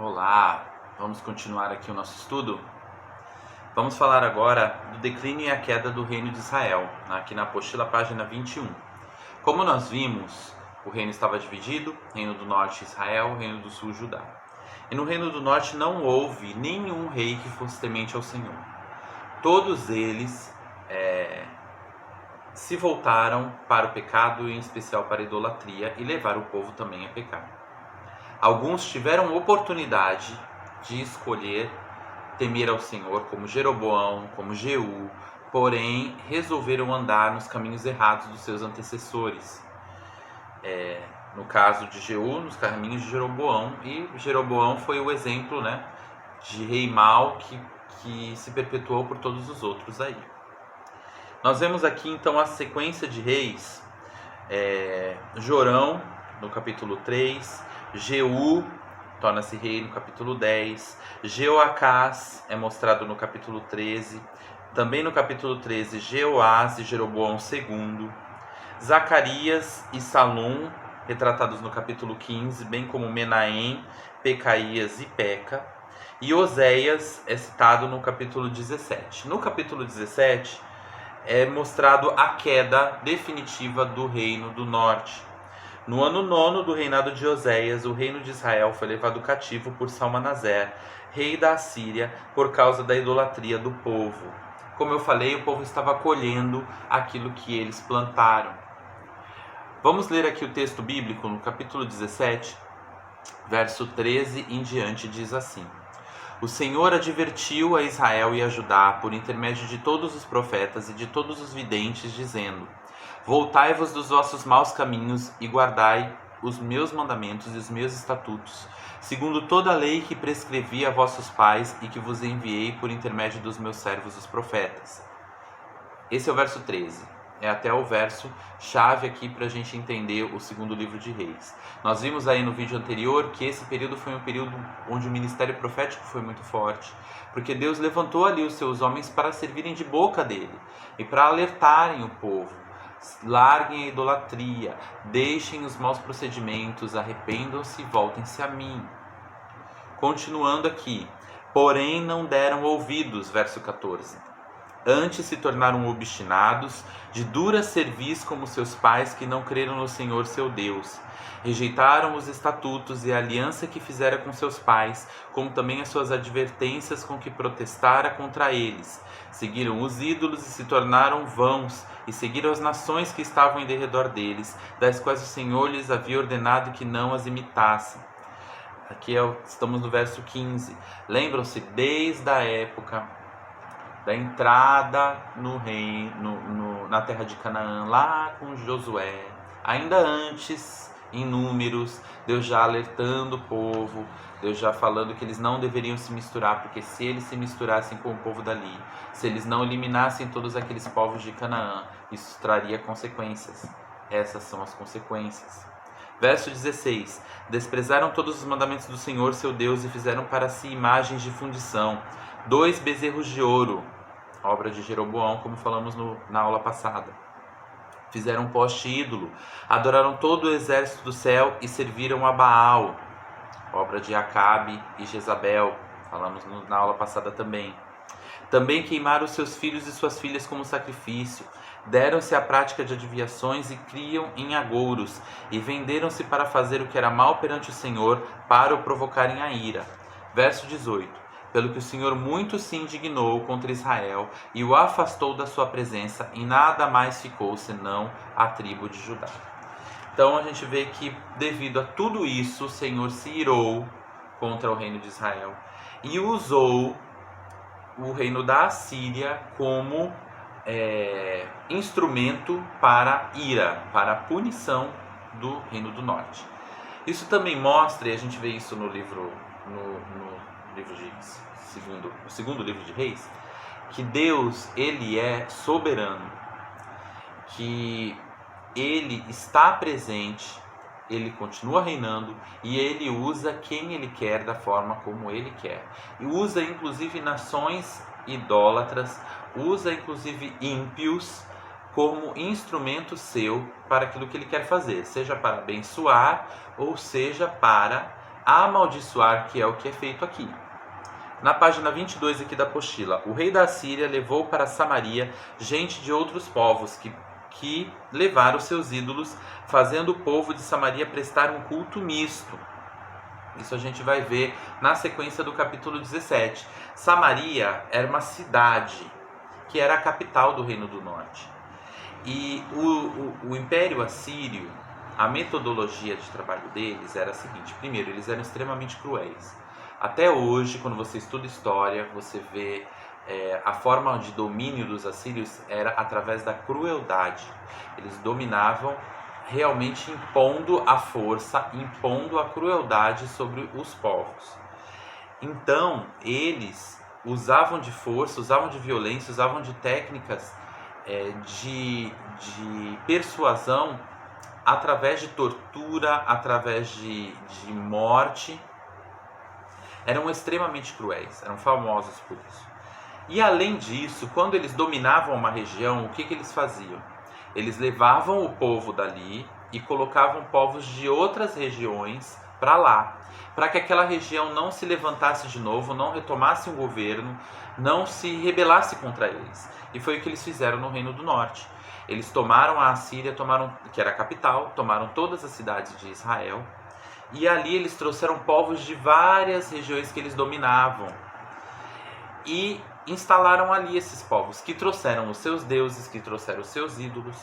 Olá, vamos continuar aqui o nosso estudo. Vamos falar agora do declínio e a queda do reino de Israel, aqui na apostila, página 21. Como nós vimos, o reino estava dividido, reino do norte Israel, reino do sul Judá. E no reino do norte não houve nenhum rei que fosse temente ao Senhor. Todos eles se voltaram para o pecado, em especial para a idolatria, e levaram o povo também a pecar. Alguns tiveram oportunidade de escolher temer ao Senhor, como Jeroboão, como Jeú, porém resolveram andar nos caminhos errados dos seus antecessores. No caso de Jeú, nos caminhos de Jeroboão, e Jeroboão foi o exemplo, de rei mau que se perpetuou por todos os outros aí. Nós vemos aqui então a sequência de reis. Jorão, no capítulo 3, Jeú torna-se rei no capítulo 10, Jeoacás é mostrado no capítulo 13, também no capítulo 13, Jeoás e Jeroboão II, Zacarias e Salum, retratados no capítulo 15, bem como Menahem, Pecaías e Peca, e Oséias é citado no capítulo 17. No capítulo 17 é mostrado a queda definitiva do reino do norte. No ano 9 do reinado de Oséias, o reino de Israel foi levado cativo por Salmanaser, rei da Assíria, por causa da idolatria do povo. Como eu falei, o povo estava colhendo aquilo que eles plantaram. Vamos ler aqui o texto bíblico no capítulo 17, verso 13 em diante, diz assim: O Senhor advertiu a Israel e a Judá por intermédio de todos os profetas e de todos os videntes, dizendo: Voltai-vos dos vossos maus caminhos e guardai os meus mandamentos e os meus estatutos, segundo toda a lei que prescrevi a vossos pais e que vos enviei por intermédio dos meus servos os profetas. Esse é o verso 13. É até o verso chave aqui para a gente entender o segundo livro de Reis. Nós vimos aí no vídeo anterior que esse período foi um período onde o ministério profético foi muito forte, porque Deus levantou ali os seus homens para servirem de boca dele e para alertarem o povo. Larguem a idolatria, deixem os maus procedimentos, arrependam-se e voltem-se a mim. Continuando aqui, porém não deram ouvidos, verso 14. Antes se tornaram obstinados, de dura cerviz como seus pais que não creram no Senhor seu Deus. Rejeitaram os estatutos e a aliança que fizera com seus pais, como também as suas advertências com que protestara contra eles. Seguiram os ídolos e se tornaram vãos, e seguiram as nações que estavam em derredor deles, das quais o Senhor lhes havia ordenado que não as imitassem. Aqui estamos no verso 15. Lembram-se desde a época da entrada no reino, na terra de Canaã, lá com Josué, ainda antes, em Números, Deus já alertando o povo, Deus já falando que eles não deveriam se misturar, porque se eles se misturassem com o povo dali, se eles não eliminassem todos aqueles povos de Canaã, isso traria consequências. Essas são as consequências. Verso 16. Desprezaram todos os mandamentos do Senhor seu Deus e fizeram para si imagens de fundição, 2 bezerros de ouro, obra de Jeroboão, como falamos na aula passada. Fizeram um poste ídolo, adoraram todo o exército do céu e serviram a Baal, obra de Acabe e Jezabel, falamos na aula passada também. Também queimaram seus filhos e suas filhas como sacrifício, deram-se à prática de adivinhações e criam em agouros, e venderam-se para fazer o que era mal perante o Senhor, para o provocarem a ira. Verso 18. Pelo que o Senhor muito se indignou contra Israel e o afastou da sua presença, e nada mais ficou senão a tribo de Judá. Então a gente vê que devido a tudo isso, o Senhor se irou contra o reino de Israel e usou o reino da Assíria como instrumento para ira, para a punição do reino do norte. Isso também mostra, e a gente vê isso no livro o segundo livro de Reis, que Deus, ele é soberano, que ele está presente, ele continua reinando e ele usa quem ele quer da forma como ele quer. E usa inclusive nações idólatras, usa inclusive ímpios como instrumento seu para aquilo que ele quer fazer, seja para abençoar ou seja para amaldiçoar, que é o que é feito aqui. Na página 22 aqui da apostila, o rei da Assíria levou para Samaria gente de outros povos que levaram seus ídolos, fazendo o povo de Samaria prestar um culto misto. Isso a gente vai ver na sequência do capítulo 17. Samaria era uma cidade que era a capital do Reino do Norte. E o Império Assírio, a metodologia de trabalho deles era a seguinte: primeiro, eles eram extremamente cruéis. Até hoje, quando você estuda história, você vê a forma de domínio dos assírios era através da crueldade. Eles dominavam realmente impondo a força, impondo a crueldade sobre os povos. Então, eles usavam de força, usavam de violência, usavam de técnicas de persuasão através de tortura, através de morte. Eram extremamente cruéis, eram famosos por isso. E além disso, quando eles dominavam uma região, o que eles faziam? Eles levavam o povo dali e colocavam povos de outras regiões para lá, para que aquela região não se levantasse de novo, não retomasse um governo, não se rebelasse contra eles. E foi o que eles fizeram no Reino do Norte. Eles tomaram a Assíria, que era a capital, tomaram todas as cidades de Israel, e ali eles trouxeram povos de várias regiões que eles dominavam e instalaram ali esses povos, que trouxeram os seus deuses, que trouxeram os seus ídolos.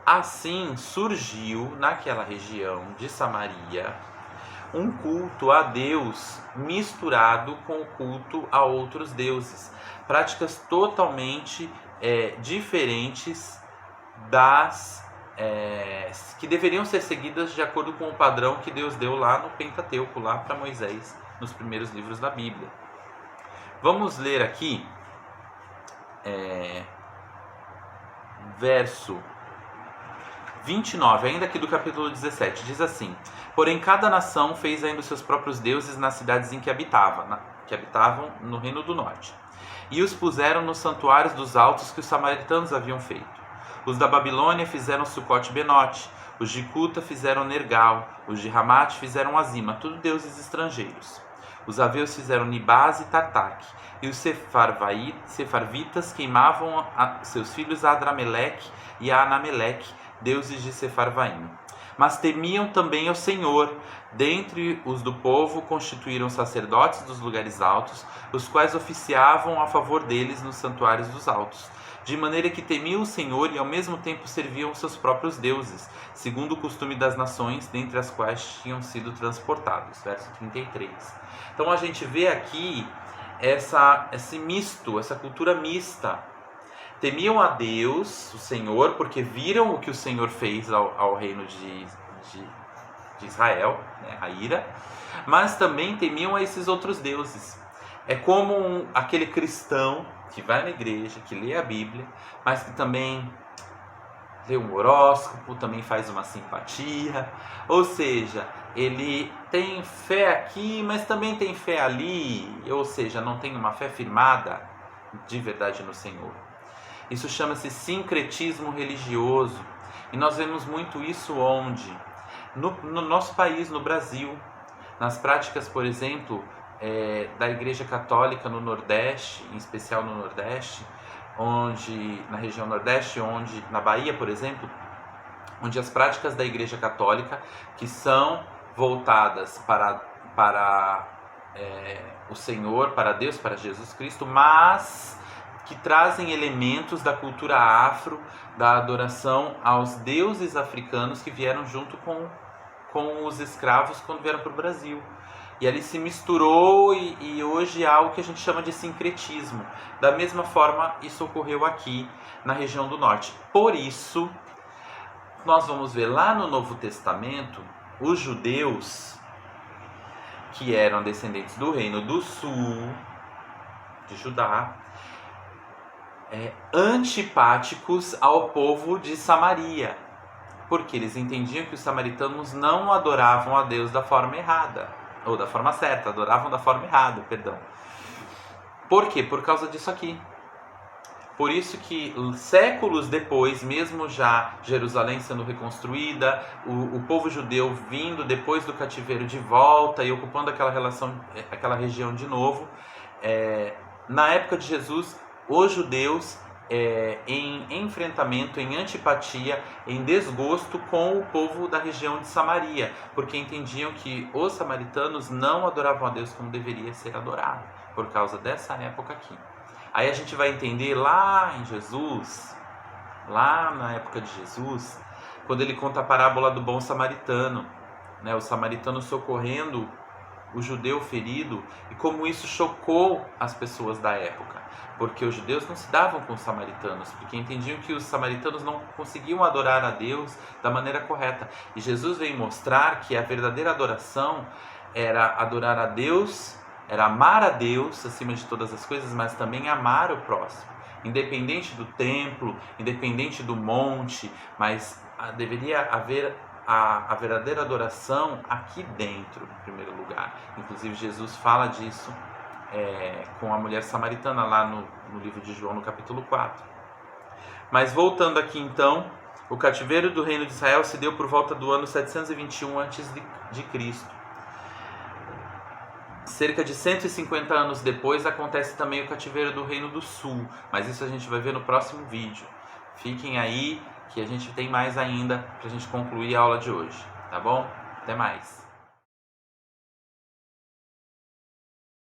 Assim surgiu naquela região de Samaria um culto a Deus misturado com o culto a outros deuses, práticas totalmente diferentes das que deveriam ser seguidas de acordo com o padrão que Deus deu lá no Pentateuco, lá para Moisés, nos primeiros livros da Bíblia. Vamos ler aqui verso 29, ainda aqui do capítulo 17, diz assim: porém cada nação fez ainda os seus próprios deuses nas cidades em que habitavam no Reino do Norte, e os puseram nos santuários dos altos que os samaritanos haviam feito. Os da Babilônia fizeram Sucote-Benote, os de Cuta fizeram Nergal, os de Ramate fizeram Azima, tudo deuses estrangeiros. Os aveus fizeram Nibás e Tartaque, e os sefarvitas queimavam seus filhos a Adrameleque e a Anameleque, deuses de Sefarvaim. Mas temiam também ao Senhor. Dentre os do povo constituíram sacerdotes dos lugares altos, os quais oficiavam a favor deles nos santuários dos altos, de maneira que temiam o Senhor e ao mesmo tempo serviam os seus próprios deuses, segundo o costume das nações dentre as quais tinham sido transportados. Verso 33. Então a gente vê aqui esse misto, essa cultura mista. Temiam a Deus, o Senhor, porque viram o que o Senhor fez ao reino de Israel, né, a ira, mas também temiam a esses outros deuses. É como aquele cristão que vai na igreja, que lê a Bíblia, mas que também lê um horóscopo, também faz uma simpatia, ou seja, ele tem fé aqui, mas também tem fé ali, ou seja, não tem uma fé firmada de verdade no Senhor. Isso chama-se sincretismo religioso, e nós vemos muito isso onde? No nosso país, no Brasil, nas práticas, por exemplo, da Igreja Católica no Nordeste, em especial no Nordeste, na região Nordeste, na Bahia, por exemplo, onde as práticas da Igreja Católica, que são voltadas para o Senhor, para Deus, para Jesus Cristo, mas que trazem elementos da cultura afro, da adoração aos deuses africanos que vieram junto com os escravos quando vieram para o Brasil. E ali se misturou e hoje há o que a gente chama de sincretismo. Da mesma forma, isso ocorreu aqui na região do Norte. Por isso, nós vamos ver lá no Novo Testamento, os judeus que eram descendentes do Reino do Sul, de Judá, antipáticos ao povo de Samaria, porque eles entendiam que os samaritanos não adoravam a Deus da forma errada, ou da forma certa, adoravam da forma errada, perdão. Por quê? Por causa disso aqui. Por isso que séculos depois, mesmo já Jerusalém sendo reconstruída, o povo judeu vindo depois do cativeiro de volta e ocupando aquela região de novo, na época de Jesus, os judeus em enfrentamento, em antipatia, em desgosto com o povo da região de Samaria, porque entendiam que os samaritanos não adoravam a Deus como deveria ser adorado, por causa dessa época aqui. Aí a gente vai entender lá em Jesus, lá na época de Jesus, quando ele conta a parábola do bom samaritano, né? O samaritano socorrendo o judeu ferido, e como isso chocou as pessoas da época, porque os judeus não se davam com os samaritanos, porque entendiam que os samaritanos não conseguiam adorar a Deus da maneira correta. E Jesus veio mostrar que a verdadeira adoração era adorar a Deus, era amar a Deus acima de todas as coisas, mas também amar o próximo, independente do templo, independente do monte, mas deveria haver a verdadeira adoração aqui dentro, em primeiro lugar. Inclusive Jesus fala disso com a mulher samaritana lá no livro de João, no capítulo 4. Mas voltando aqui então, o cativeiro do reino de Israel se deu por volta do ano 721 a.C. Cerca de 150 anos depois acontece também o cativeiro do Reino do Sul, mas isso a gente vai ver no próximo vídeo. Fiquem aí que a gente tem mais ainda para a gente concluir a aula de hoje, tá bom? Até mais!